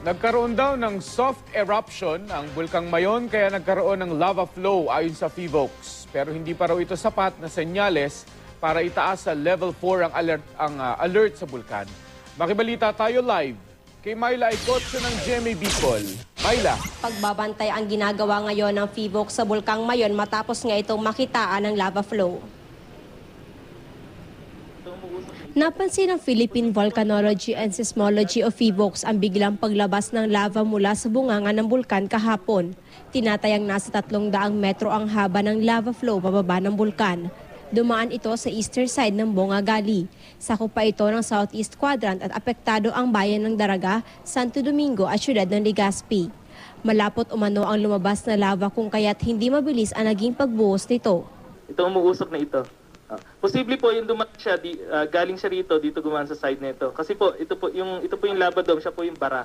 Nagkaroon daw ng soft eruption ang Bulkang Mayon kaya nagkaroon ng lava flow ayon sa PHIVOLCS. Pero hindi pa raw ito sapat na senyales para itaas sa level 4 ang alert sa bulkan. Makibalita tayo live kay Myla Icotso ng GMA Bicol. Myla. Pagbabantay ang ginagawa ngayon ng PHIVOLCS sa Bulkang Mayon matapos nga itong makitaan ng lava flow. Napansin ng Philippine Volcanology and Seismology of PHIVOLCS ang biglang paglabas ng lava mula sa bunganga ng bulkan kahapon. Tinatayang nasa 300 metro ang haba ng lava flow pababa ng bulkan. Dumaan ito sa eastern side ng Bongagali. Sakop pa ito ng southeast quadrant at apektado ang bayan ng Daraga, Santo Domingo at syudad ng Legazpi. Malapot umano ang lumabas na lava kung kaya't hindi mabilis ang naging pagbuhos nito. Ito umuusok na ito. Posible po yung dumaan siya, galing siya rito, dito gumaan sa side nito. Kasi po, ito po yung lava dome, siya po yung bara.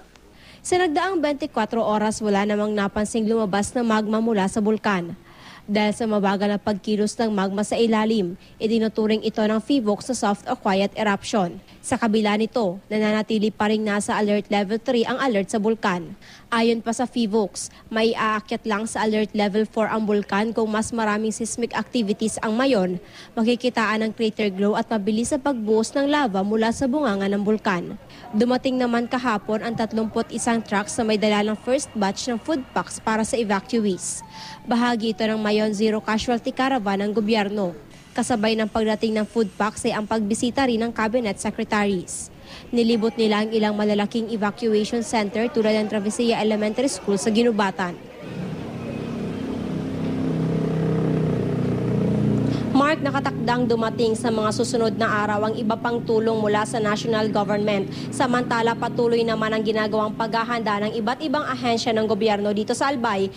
Sa nagdaang 24 oras wala namang napansing lumabas na magma mula sa bulkan. Dahil sa mabagal na pagkilos ng magma sa ilalim, itinuturing ito ng PHIVOLCS na soft or quiet eruption. Sa kabila nito, nananatili pa rin nasa alert level 3 ang alert sa bulkan. Ayon pa sa PHIVOLCS, may aakyat lang sa alert level 4 ang bulkan kung mas maraming seismic activities ang Mayon, makikitaan ng crater glow at mabilis sa pagbuhos ng lava mula sa bunganga ng bulkan. Dumating naman kahapon ang 31 trucks na may dala ng first batch ng food packs para sa evacuees. Bahagi ito ng Mayon Zero Casualty Caravan ng gobyerno. Kasabay ng pagdating ng food packs ay ang pagbisita rin ng cabinet secretaries. Nilibot nila ang ilang malalaking evacuation center tulad ng Travesilla Elementary School sa Ginubatan. Mark, nakatakdang dumating sa mga susunod na araw ang iba pang tulong mula sa national government. Samantala, patuloy naman ang ginagawang paghahanda ng iba't ibang ahensya ng gobyerno dito sa Albay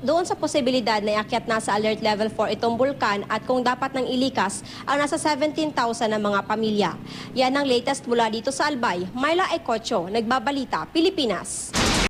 doon sa posibilidad na iakyat na sa alert level 4 itong bulkan at kung dapat nang ilikas ang nasa 17,000 na mga pamilya. Yan ang latest mula dito sa Albay. Myla Icotso, Nagbabalita, Pilipinas.